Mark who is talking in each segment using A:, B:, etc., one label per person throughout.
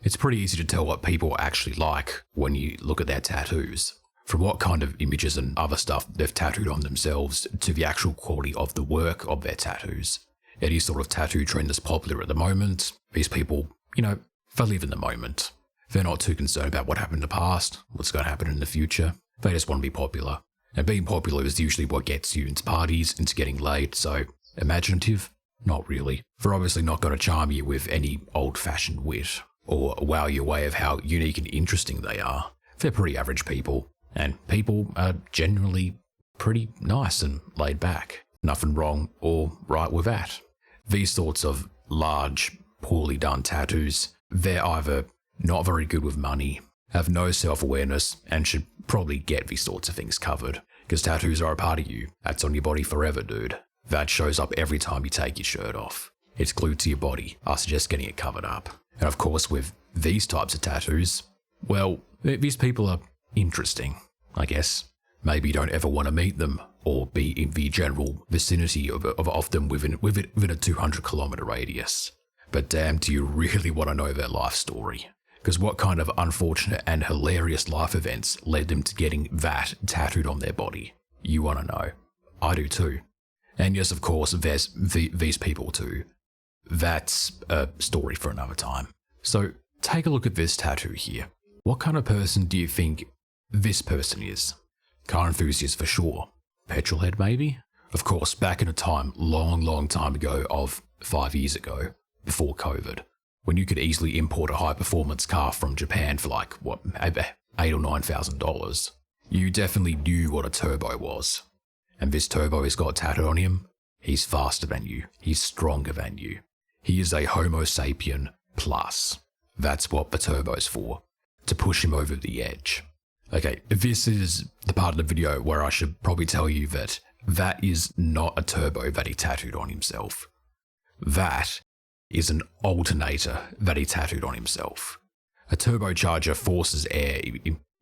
A: It's pretty easy to tell what people actually like when you look at their tattoos. From what kind of images and other stuff they've tattooed on themselves to the actual quality of the work of their tattoos. Any sort of tattoo trend that's popular at the moment, these people, they live in the moment. They're not too concerned about what happened in the past, what's going to happen in the future. They just want to be popular. And being popular is usually what gets you into parties, into getting laid, so imaginative? Not really. They're obviously not going to charm you with any old-fashioned wit, or wow you away of how unique and interesting they are. They're pretty average people, and people are generally pretty nice and laid back. Nothing wrong or right with that. These sorts of large, poorly done tattoos, they're either not very good with money, have no self-awareness, and should probably get these sorts of things covered. Because tattoos are a part of you. That's on your body forever, dude. That shows up every time you take your shirt off. It's glued to your body. I suggest getting it covered up. And of course, with these types of tattoos, well, these people are interesting, I guess. Maybe you don't ever want to meet them or be in the general vicinity of them within a 200-kilometer radius. But damn, do you really want to know their life story? Because what kind of unfortunate and hilarious life events led them to getting that tattooed on their body? You want to know. I do too. And yes, of course, there's these people too. That's a story for another time. So take a look at this tattoo here. What kind of person do you think this person is? Car enthusiast for sure. Petrolhead maybe? Of course, back in a time, long time ago of 5 years ago, before COVID, when you could easily import a high-performance car from Japan for like, $8,000 or $9,000, you definitely knew what a turbo was. And this turbo has got tattooed on him. He's faster than you. He's stronger than you. He is a Homo sapien plus. That's what the turbo's for. To push him over the edge. Okay, this is the part of the video where I should probably tell you that that is not a turbo that he tattooed on himself. That is an alternator that he tattooed on himself. A turbocharger forces air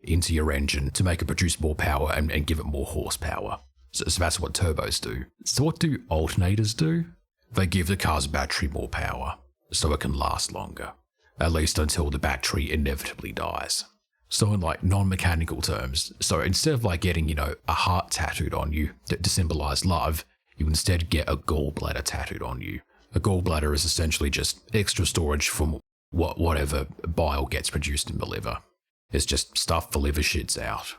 A: into your engine to make it produce more power and give it more horsepower. So that's what turbos do. So what do alternators do? They give the car's battery more power, so it can last longer. At least until the battery inevitably dies. So in like non-mechanical terms, so instead of like getting, a heart tattooed on you to symbolize love, you instead get a gallbladder tattooed on you. A gallbladder is essentially just extra storage from whatever bile gets produced in the liver. It's just stuff the liver shits out.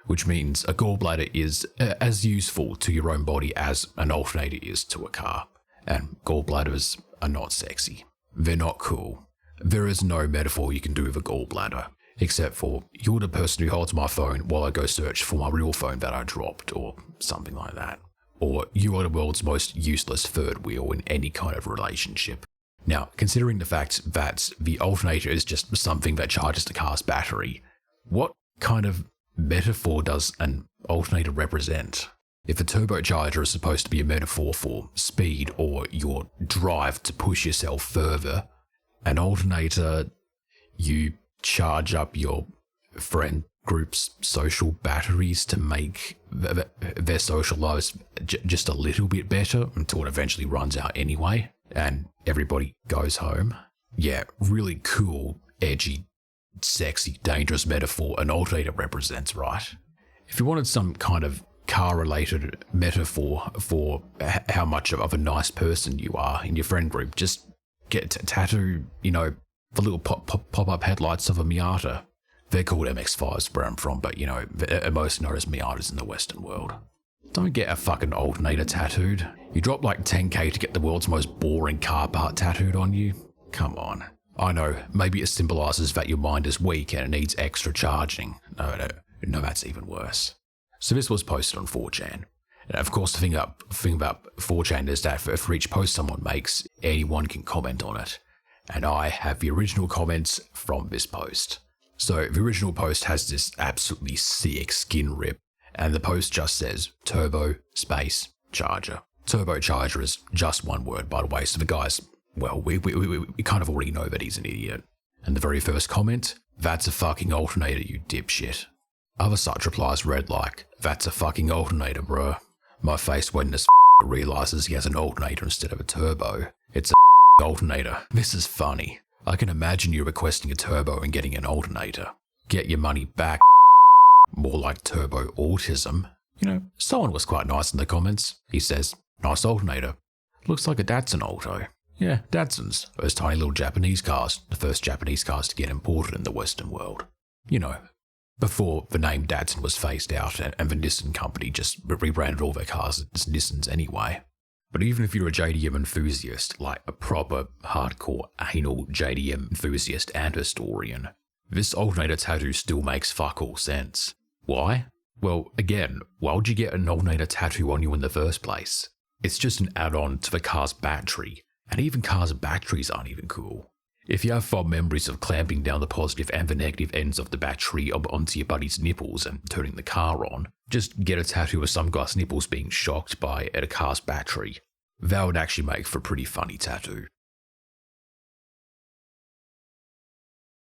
A: Which means a gallbladder is as useful to your own body as an alternator is to a car. And gallbladders are not sexy. They're not cool. There is no metaphor you can do with a gallbladder, except for you're the person who holds my phone while I go search for my real phone that I dropped, or something like that. Or you are the world's most useless third wheel in any kind of relationship. Now, considering the fact that the alternator is just something that charges the car's battery, what kind of metaphor does an alternator represent? If a turbocharger is supposed to be a metaphor for speed or your drive to push yourself further, an alternator, you charge up your friend group's social batteries to make their social lives just a little bit better until it eventually runs out anyway, and everybody goes home. Yeah, really cool, edgy, sexy, dangerous metaphor an alternator represents, right? If you wanted some kind of car-related metaphor for how much of a nice person you are in your friend group, just get to tattoo, the little pop-up headlights of a Miata. They're called MX-5s where I'm from, but, they're most known as Miatas in the Western world. Don't get a fucking alternator tattooed. You drop like 10k to get the world's most boring car part tattooed on you? Come on. I know, maybe it symbolizes that your mind is weak and it needs extra charging. No, that's even worse. So this was posted on 4chan. And of course, the thing about 4chan is that for each post someone makes, anyone can comment on it. And I have the original comments from this post. So the original post has this absolutely sick skin rip, and the post just says turbo space charger. Turbocharger is just one word, by the way, so the guys, well, we kind of already know that he's an idiot. And the very first comment, that's a fucking alternator, you dipshit. Other such replies read like, that's a fucking alternator, bruh. My face when this realizes he has an alternator instead of a turbo. It's a alternator. This is funny. I can imagine you requesting a turbo and getting an alternator. Get your money back. More like turbo autism. Someone was quite nice in the comments. He says, nice alternator. Looks like a Datsun Alto. Yeah, Datsuns. Those tiny little Japanese cars. The first Japanese cars to get imported in the Western world. Before the name Datsun was phased out and the Nissan company just rebranded all their cars as Nissans anyway. But even if you're a JDM enthusiast, like a proper, hardcore, anal JDM enthusiast and historian, this alternator tattoo still makes fuck all sense. Why? Well, again, why would you get an alternator tattoo on you in the first place? It's just an add-on to the car's battery, and even cars' batteries aren't even cool. If you have fond memories of clamping down the positive and the negative ends of the battery onto your buddy's nipples and turning the car on, just get a tattoo of some guy's nipples being shocked by a car's battery. That would actually make for a pretty funny tattoo.